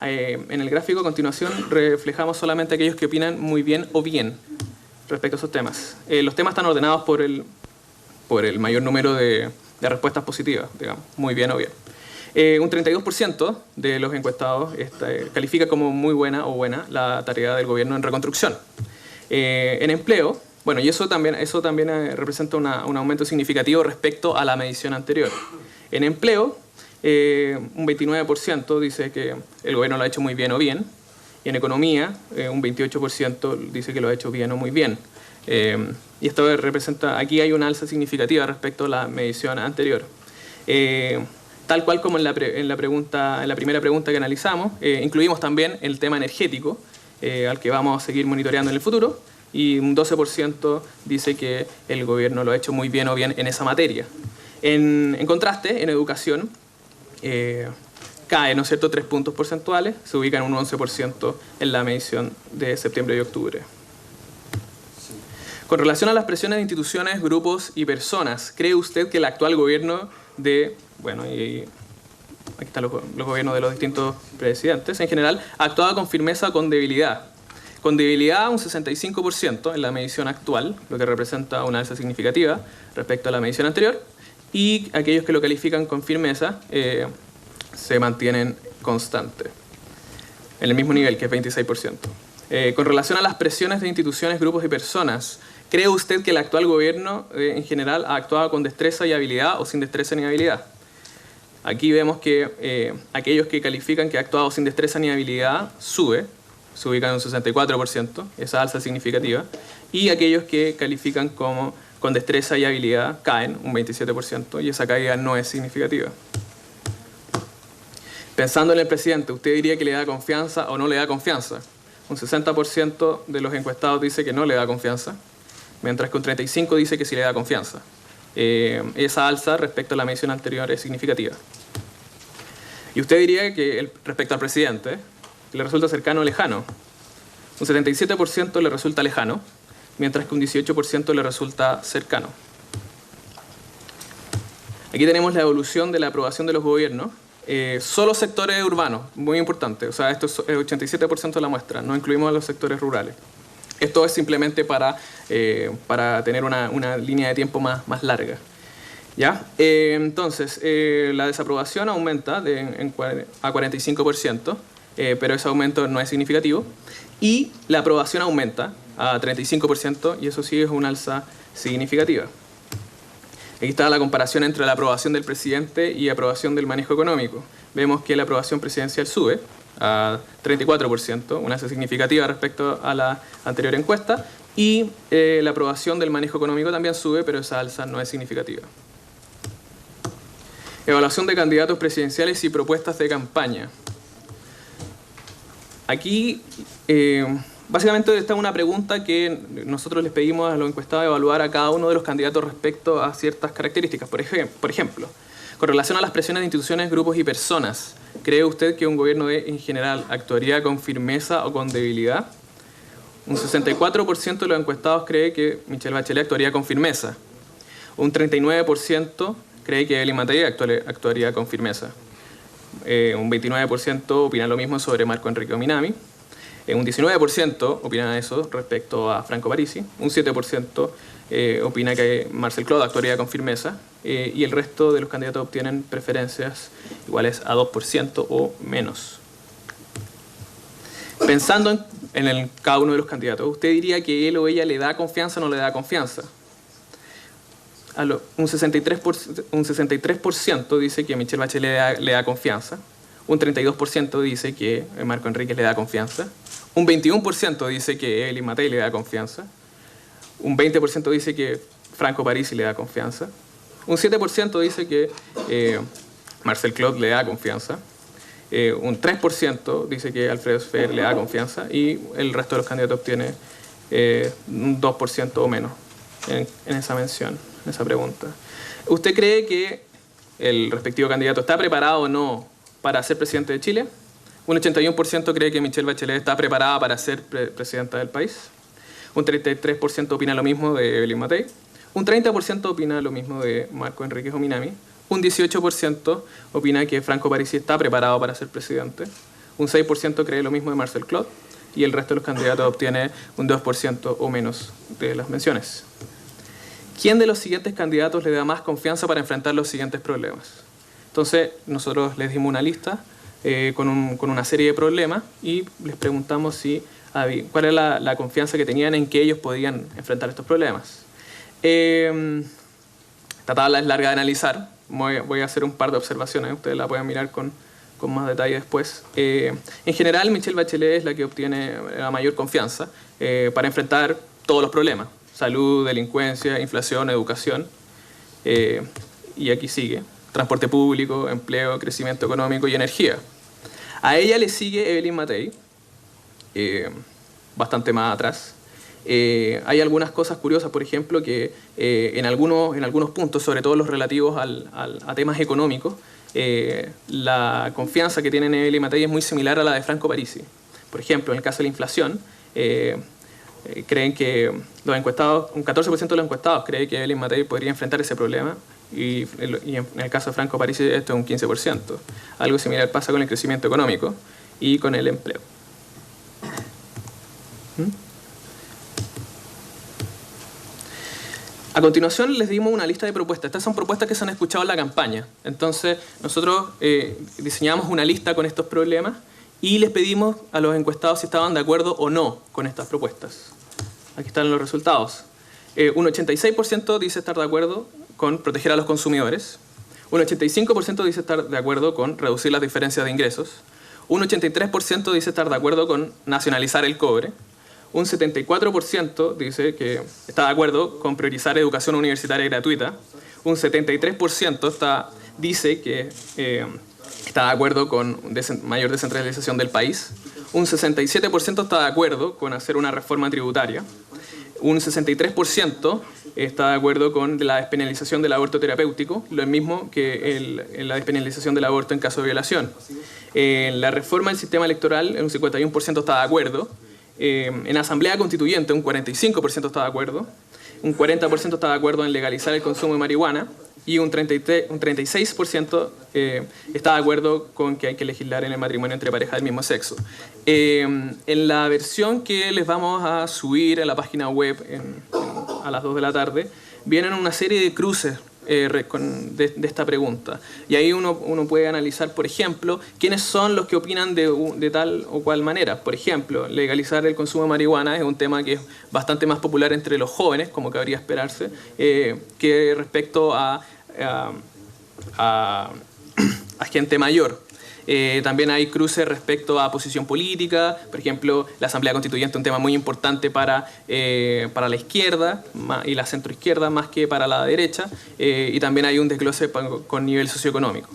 En el gráfico a continuación reflejamos solamente aquellos que opinan muy bien o bien respecto a esos temas. Los temas están ordenados por el mayor número de respuestas positivas, digamos, muy bien o bien. Un 32% de los encuestados califica como muy buena o buena la tarea del gobierno en reconstrucción. En empleo, bueno, y eso también representa un aumento significativo respecto a la medición anterior. En empleo, un 29% dice que el gobierno lo ha hecho muy bien o bien, y en economía un 28% dice que lo ha hecho bien o muy bien. Y esto representa, aquí hay una alza significativa respecto a la medición anterior. Tal cual como en la primera pregunta que analizamos, incluimos también el tema energético, al que vamos a seguir monitoreando en el futuro, y un 12% dice que el gobierno lo ha hecho muy bien o bien en esa materia. En contraste, en educación, cae, ¿no es cierto?, 3 puntos porcentuales, se ubica en un 11% en la medición de septiembre y octubre. Con relación a las presiones de instituciones, grupos y personas, ¿cree usted que el actual gobierno bueno, y aquí están los gobiernos de los distintos presidentes, en general, ha actuado con firmeza o con debilidad? Con debilidad un 65% en la medición actual, lo que representa una alza significativa respecto a la medición anterior, y aquellos que lo califican con firmeza se mantienen constantes, en el mismo nivel, que es 26%. Con relación a las presiones de instituciones, grupos y personas, ¿cree usted que el actual gobierno en general ha actuado con destreza y habilidad o sin destreza ni habilidad? Aquí vemos que aquellos que califican que ha actuado sin destreza ni habilidad se ubican en un 64%, esa alza significativa, y aquellos que califican como con destreza y habilidad caen un 27%, y esa caída no es significativa. Pensando en el presidente, ¿usted diría que le da confianza o no le da confianza? Un 60% de los encuestados dice que no le da confianza, mientras que un 35% dice que sí le da confianza. Esa alza respecto a la medición anterior es significativa. ¿Y usted diría que respecto al presidente le resulta cercano o lejano? Un 77% le resulta lejano, mientras que un 18% le resulta cercano. Aquí tenemos la evolución de la aprobación de los gobiernos. Solo sectores urbanos, muy importante, o sea, esto es el 87% de la muestra, no incluimos a los sectores rurales. Esto es simplemente para tener una línea de tiempo más larga. ¿Ya? Entonces, la desaprobación aumenta a 45%, pero ese aumento no es significativo, y la aprobación aumenta a 35%, y eso sí es una alza significativa. Aquí está la comparación entre la aprobación del presidente y aprobación del manejo económico. Vemos que la aprobación presidencial sube a 34%, una alza significativa respecto a la anterior encuesta, y la aprobación del manejo económico también sube, pero esa alza no es significativa. Evaluación de candidatos presidenciales y propuestas de campaña. Aquí, básicamente, esta es una pregunta que nosotros les pedimos a los encuestados evaluar a cada uno de los candidatos respecto a ciertas características. Por ejemplo, con relación a las presiones de instituciones, grupos y personas, ¿cree usted que un gobierno en general actuaría con firmeza o con debilidad? Un 64% de los encuestados cree que Michelle Bachelet actuaría con firmeza. Un 39% cree que Evelyn Matei actuaría con firmeza. Un 29% opina lo mismo sobre Marco Enrique Ominami. Un 19% opina eso respecto a Franco Parisi. Un 7% opina que Marcel Clod actuaría con firmeza. Y el resto de los candidatos obtienen preferencias iguales a 2% o menos. Pensando en cada uno de los candidatos, ¿usted diría que él o ella le da confianza o no le da confianza? Un 63% dice que Michelle Bachelet le da confianza. Un 32% dice que Marco Enríquez le da confianza. Un 21% dice que Evelyn Matei le da confianza. Un 20% dice que Franco Parisi le da confianza. Un 7% dice que Marcel Clod le da confianza. Un 3% dice que Alfredo Sfer le da confianza. Y el resto de los candidatos obtiene un 2% o menos en esa mención, en esa pregunta. ¿Usted cree que el respectivo candidato está preparado o no para ser presidente de Chile? Un 81% cree que Michelle Bachelet está preparada para ser presidenta del país. Un 33% opina lo mismo de Evelyn Matei. Un 30% opina lo mismo de Marco Enríquez Ominami. Un 18% opina que Franco Parisi está preparado para ser presidente. un 6% cree lo mismo de Marcel Clot, y el resto de los candidatos obtiene un 2% o menos de las menciones. ¿Quién de los siguientes candidatos le da más confianza para enfrentar los siguientes problemas? Entonces, nosotros les dimos una lista con una serie de problemas y les preguntamos cuál era la confianza que tenían en que ellos podían enfrentar estos problemas. Esta tabla es larga de analizar. Voy a hacer un par de observaciones, ustedes la pueden mirar con más detalle después. En general, Michelle Bachelet es la que obtiene la mayor confianza para enfrentar todos los problemas: salud, delincuencia, inflación, educación, y aquí sigue: transporte público, empleo, crecimiento económico y energía. A ella le sigue Evelyn Matei, bastante más atrás. Hay algunas cosas curiosas, por ejemplo, que en algunos puntos, sobre todo los relativos a temas económicos, la confianza que tiene en Evelyn Matei es muy similar a la de Franco Parisi. Por ejemplo, en el caso de la inflación, creen que los encuestados, un 14% de los encuestados cree que Evelyn Matei podría enfrentar ese problema, y en el caso de Franco Parisi esto es un 15%. Algo similar pasa con el crecimiento económico y con el empleo. A continuación les dimos una lista de propuestas. Estas son propuestas que se han escuchado en la campaña. Entonces nosotros diseñamos una lista con estos problemas y les pedimos a los encuestados si estaban de acuerdo o no con estas propuestas. Aquí están los resultados. Un 86% dice estar de acuerdo con proteger a los consumidores. Un 85% dice estar de acuerdo con reducir las diferencias de ingresos. Un 83% dice estar de acuerdo con nacionalizar el cobre. Un 74% dice que está de acuerdo con priorizar educación universitaria gratuita. Un 73% dice que está de acuerdo con mayor descentralización del país. Un 67% está de acuerdo con hacer una reforma tributaria. Un 63% está de acuerdo con la despenalización del aborto terapéutico, lo mismo que la despenalización del aborto en caso de violación. La reforma del sistema electoral, un 51% está de acuerdo. En asamblea constituyente un 45% está de acuerdo, un 40% está de acuerdo en legalizar el consumo de marihuana y un 36% está de acuerdo con que hay que legislar en el matrimonio entre parejas del mismo sexo. En la versión que les vamos a subir a la página web a las 2 de la tarde, vienen una serie de cruces de esta pregunta. Y ahí uno puede analizar, por ejemplo, quiénes son los que opinan de tal o cual manera. Por ejemplo, legalizar el consumo de marihuana es un tema que es bastante más popular entre los jóvenes, como cabría esperarse, que respecto a gente mayor. También hay cruces respecto a posición política. Por ejemplo, la Asamblea Constituyente es un tema muy importante para la izquierda y la centroizquierda más que para la derecha. Y también hay un desglose con nivel socioeconómico.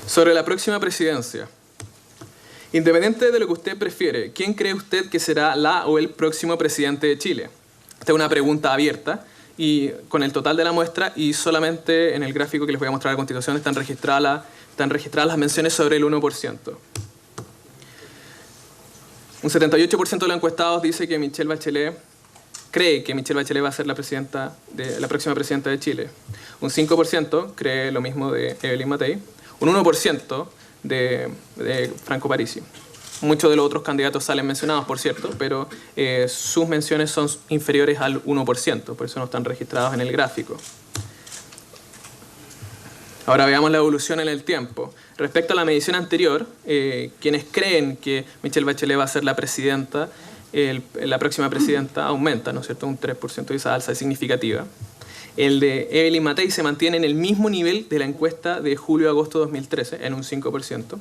Sobre la próxima presidencia. Independiente de lo que usted prefiere, ¿quién cree usted que será la o el próximo presidente de Chile? Esta es una pregunta abierta. Y con el total de la muestra, y solamente en el gráfico que les voy a mostrar a continuación están registradas las menciones sobre el 1%. Un 78% de los encuestados dice que Michelle Bachelet cree que Michelle Bachelet va a ser la próxima presidenta de Chile. Un 5% cree lo mismo de Evelyn Matei. Un 1% de Franco Parisi. Muchos de los otros candidatos salen mencionados, por cierto, pero sus menciones son inferiores al 1%, por eso no están registrados en el gráfico. Ahora veamos la evolución en el tiempo. Respecto a la medición anterior, quienes creen que Michelle Bachelet va a ser la presidenta, la próxima presidenta, aumenta, ¿no es cierto?, un 3% y esa alza es significativa. El de Evelyn Matei se mantiene en el mismo nivel de la encuesta de julio-agosto de 2013, en un 5%.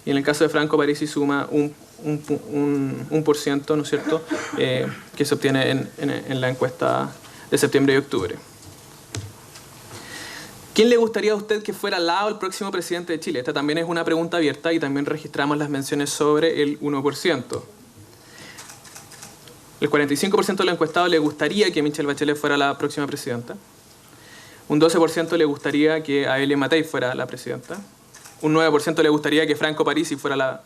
Y en el caso de Franco Parisi suma un 1%, ¿no es cierto?, que se obtiene en la encuesta de septiembre y octubre. ¿Quién le gustaría a usted que fuera la o el próximo presidente de Chile? Esta también es una pregunta abierta y también registramos las menciones sobre el 1%. El 45% de los encuestados le gustaría que Michelle Bachelet fuera la próxima presidenta. Un 12% le gustaría que Evelyn Matei fuera la presidenta. Un 9% le gustaría que Franco Parisi fuera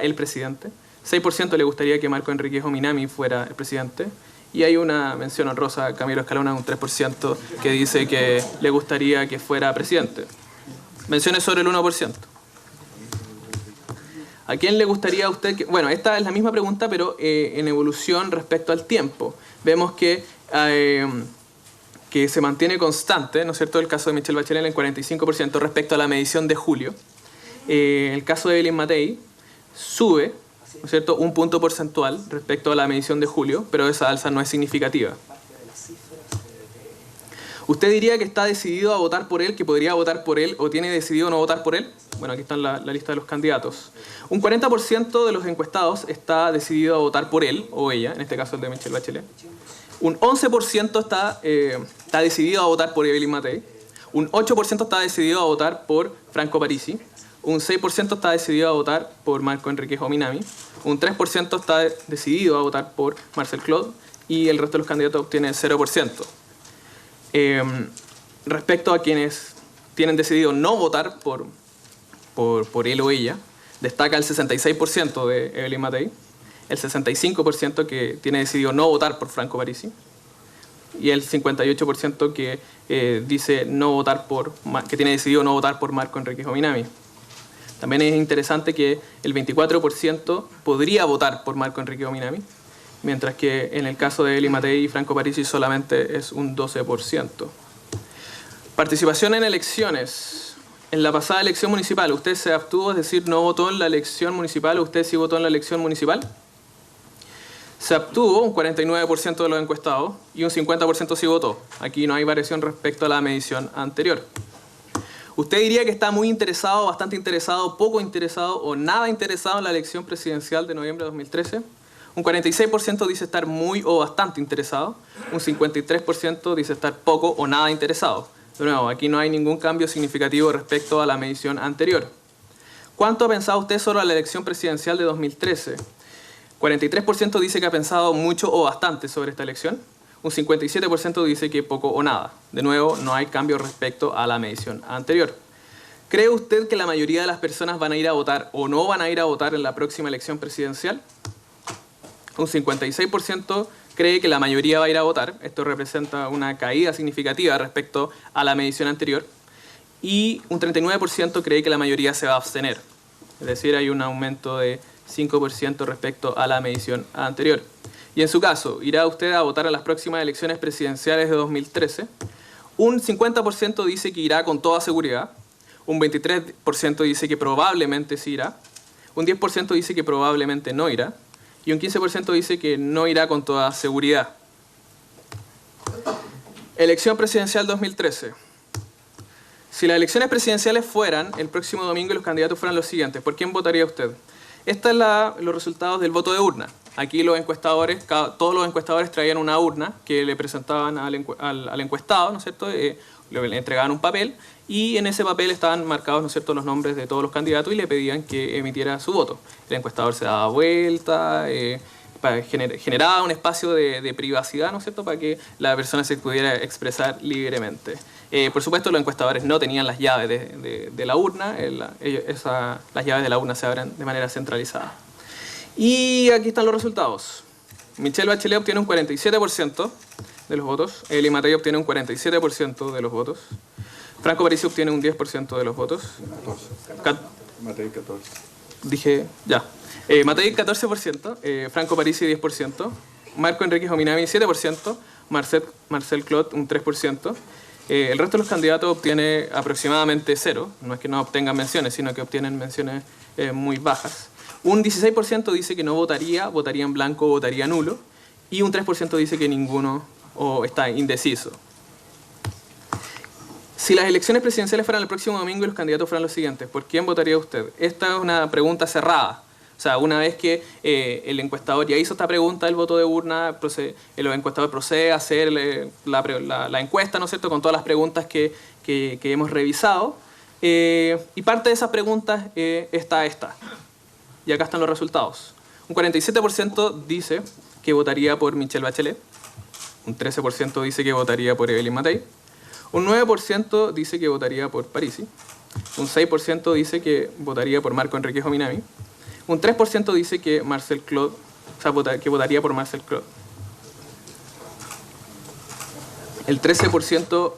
el presidente. 6% le gustaría que Marco Enrique Minami fuera el presidente. Y hay una mención honrosa a Camilo Escalona, un 3%, que dice que le gustaría que fuera presidente. Menciones sobre el 1%. ¿A quién le gustaría a usted que...? Bueno, esta es la misma pregunta, pero en evolución respecto al tiempo. Vemos que se mantiene constante, ¿no es cierto?, el caso de Michelle Bachelet en 45% respecto a la medición de julio. El caso de Evelyn Matei sube, ¿no es cierto?, un punto porcentual respecto a la medición de julio, pero esa alza no es significativa. ¿Usted diría que está decidido a votar por él, que podría votar por él, o tiene decidido no votar por él? Bueno, aquí está la lista de los candidatos. Un 40% de los encuestados está decidido a votar por él o ella, en este caso el de Michelle Bachelet. Un 11% está decidido a votar por Evelyn Matei. Un 8% está decidido a votar por Franco Parisi. Un 6% está decidido a votar por Marco Enrique Jominami. Un 3% está decidido a votar por Marcel Clot. Y el resto de los candidatos obtiene 0%. Respecto a quienes tienen decidido no votar por él o ella, destaca el 66% de Evelyn Matei, el 65% que tiene decidido no votar por Franco Parisi y el 58% que dice no votar que tiene decidido no votar por Marco Enrique Jominami. También es interesante que el 24% podría votar por Marco Enrique Jominami, mientras que en el caso de Evelyn Matei y Franco Parisi solamente es un 12%. Participación en elecciones. En la pasada elección municipal, ¿usted se abstuvo, es decir, no votó en la elección municipal, o usted sí votó en la elección municipal? Se abstuvo un 49% de los encuestados y un 50% sí votó. Aquí no hay variación respecto a la medición anterior. ¿Usted diría que está muy interesado, bastante interesado, poco interesado o nada interesado en la elección presidencial de noviembre de 2013? Un 46% dice estar muy o bastante interesado. Un 53% dice estar poco o nada interesado. De nuevo, aquí no hay ningún cambio significativo respecto a la medición anterior. ¿Cuánto ha pensado usted sobre la elección presidencial de 2013? 43% dice que ha pensado mucho o bastante sobre esta elección. Un 57% dice que poco o nada. De nuevo, no hay cambio respecto a la medición anterior. ¿Cree usted que la mayoría de las personas van a ir a votar o no van a ir a votar en la próxima elección presidencial? Un 56% cree que la mayoría va a ir a votar. Esto representa una caída significativa respecto a la medición anterior. Y un 39% cree que la mayoría se va a abstener. Es decir, hay un aumento de 5% respecto a la medición anterior. Y en su caso, ¿irá usted a votar en las próximas elecciones presidenciales de 2013? Un 50% dice que irá con toda seguridad. Un 23% dice que probablemente sí irá. Un 10% dice que probablemente no irá. Y un 15% dice que no irá con toda seguridad. Elección presidencial 2013. Si las elecciones presidenciales fueran el próximo domingo y los candidatos fueran los siguientes, ¿por quién votaría usted? Estos son los resultados del voto de urna. Aquí los encuestadores, todos los encuestadores traían una urna que le presentaban al encuestado, ¿no es cierto? Le entregaban un papel y en ese papel estaban marcados, ¿no es cierto?, los nombres de todos los candidatos y le pedían que emitiera su voto. El encuestador se daba vuelta, generaba un espacio de privacidad, ¿no es cierto?, para que la persona se pudiera expresar libremente. Por supuesto, los encuestadores no tenían las llaves de la urna, las llaves de la urna se abren de manera centralizada. Y aquí están los resultados. Michelle Bachelet obtiene un 47% de los votos, Evelyn Matei obtiene un 47% de los votos, Franco Parisi obtiene un 10% de los votos. 14. Matei 14. Dije, ya. Matei 14%, Franco Parisi 10%, Marco Enrique Jominami 7%, Marcel Clot un 3%. El resto de los candidatos obtiene aproximadamente 0, no es que no obtengan menciones, sino que obtienen menciones muy bajas. Un 16% dice que no votaría, votaría en blanco o votaría nulo, y un 3% dice que ninguno o está indeciso. Si las elecciones presidenciales fueran el próximo domingo y los candidatos fueran los siguientes, ¿por quién votaría usted? Esta es una pregunta cerrada. O sea, una vez que el encuestador ya hizo esta pregunta del voto de urna, el encuestador procede a hacer la encuesta, ¿no es cierto?, con todas las preguntas que hemos revisado. Y parte de esas preguntas está esta. Y acá están los resultados. Un 47% dice que votaría por Michelle Bachelet. Un 13% dice que votaría por Evelyn Matei. Un 9% dice que votaría por Parisi. Un 6% dice que votaría por Marco Enrique Jominami. Un 3% dice que Marcel Clot, o sea, que votaría por Marcel Clot. El 13%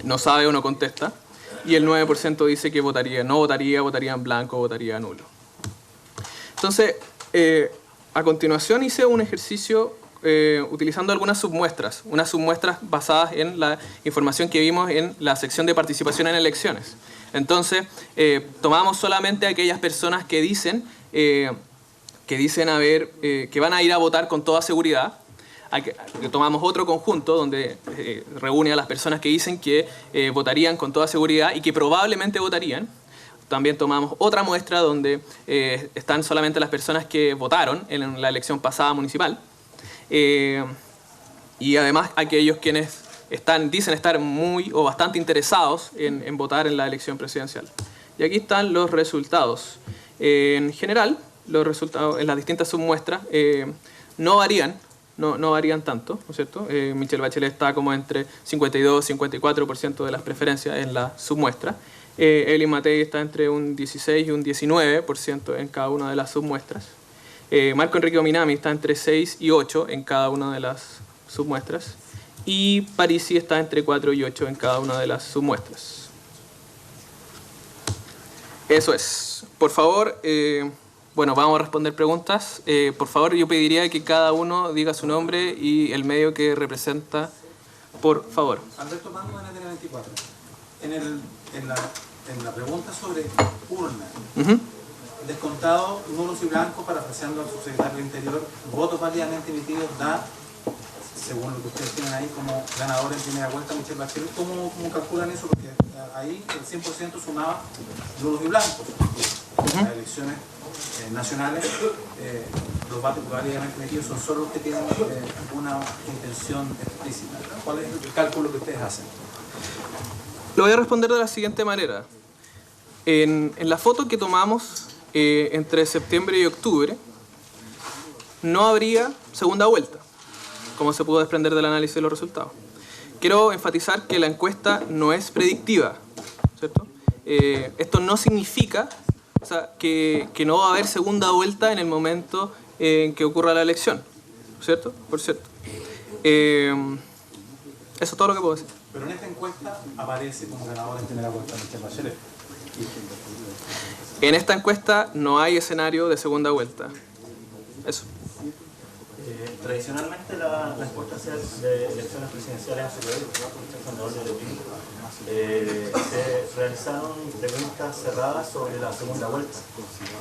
no sabe o no contesta. y el 9% dice que votaría, no votaría, votaría en blanco, votaría nulo. Entonces, a continuación hice un ejercicio utilizando algunas submuestras, unas submuestras basadas en la información que vimos en la sección de participación en elecciones. Entonces, tomamos solamente aquellas personas que dicen que van a ir a votar con toda seguridad. Tomamos otro conjunto donde reúne a las personas que dicen que votarían con toda seguridad y que probablemente votarían. También tomamos otra muestra donde están solamente las personas que votaron en la elección pasada municipal. Y además aquellos quienes dicen estar muy o bastante interesados en votar en la elección presidencial. Y aquí están los resultados. En general, los resultados en las distintas submuestras no varían tanto, ¿no es cierto? Michelle Bachelet está como entre 52 y 54% de las preferencias en la submuestra. Eli Matei está entre un 16 y un 19% en cada una de las submuestras. Marco Enrique Ominami está entre 6 y 8 en cada una de las submuestras. Y Parisi está entre 4 y 8 en cada una de las submuestras. Eso es. Por favor, bueno, vamos a responder preguntas. Por favor, yo pediría que cada uno diga su nombre y el medio que representa, por favor. Alberto Mango, NTN 24. En la pregunta sobre urna, descontado nulos y blancos, parafraseando al subsecretario del Interior, votos válidamente emitidos da, según lo que ustedes tienen ahí, como ganador en primera vuelta Michelle Bachelet. ¿Cómo calculan eso? Porque ahí el 100% sumaba nulos y blancos. En las elecciones nacionales, los votos válidamente emitidos son solo los que tienen una intención explícita. ¿Cuál es el cálculo que ustedes hacen? Lo voy a responder de la siguiente manera. En la foto que tomamos entre septiembre y octubre, no habría segunda vuelta, como se pudo desprender del análisis de los resultados. Quiero enfatizar que la encuesta no es predictiva, ¿cierto? Esto no significa, o sea, que no va a haber segunda vuelta en el momento en que ocurra la elección, ¿cierto? Por cierto. Eso es todo lo que puedo decir. Pero en esta encuesta aparece como ganador en primera vuelta Michelle Bachelet. En esta encuesta no hay escenario de segunda vuelta. Eso. Tradicionalmente las encuestas de elecciones presidenciales en su se realizaron preguntas cerradas sobre la segunda vuelta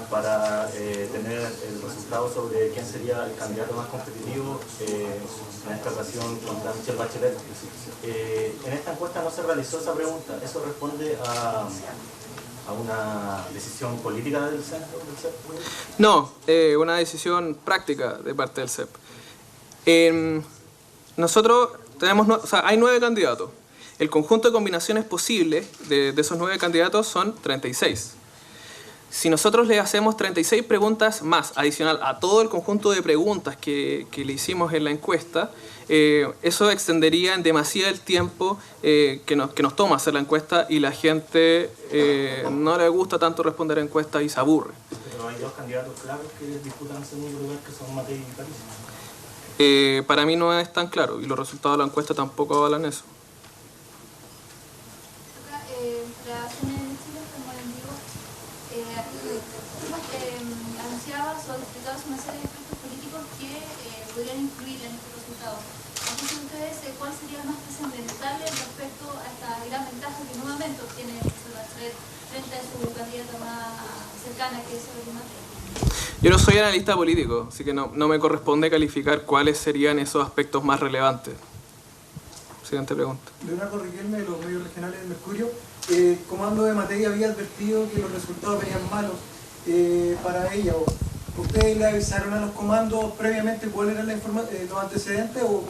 para tener el resultado sobre quién sería el candidato más competitivo en esta ocasión contra Michelle Bachelet. En esta encuesta no se realizó esa pregunta. ¿Eso responde a una decisión política del CEP? No, una decisión práctica de parte del CEP. Nosotros tenemos, o sea, hay 9 candidatos. El conjunto de combinaciones posibles de esos 9 candidatos son 36. Si nosotros le hacemos 36 preguntas más, adicional a todo el conjunto de preguntas que le hicimos en la encuesta, eso extendería en demasía el tiempo que nos toma hacer la encuesta, y la gente no le gusta tanto responder encuestas y se aburre. Pero hay 2 candidatos claros que disputan el segundo lugar, que son Matei y Parisi. Para mí no es tan claro, y los resultados de la encuesta tampoco avalan eso. Anunciabas o explicabas una serie de efectos políticos que podrían influir en estos resultados. Entonces, ustedes, ¿cuál sería más trascendental respecto a esta gran ventaja que nuevamente obtiene Bachelet frente a su candidata más cercana, que es Eli Matei? Yo no soy analista político, así que no me corresponde calificar cuáles serían esos aspectos más relevantes. Siguiente pregunta. Leonardo Riquelme, de los medios regionales del Mercurio. Comando de Matei había advertido que los resultados venían malos para ella. ¿Ustedes le avisaron a los comandos previamente cuáles eran los antecedentes o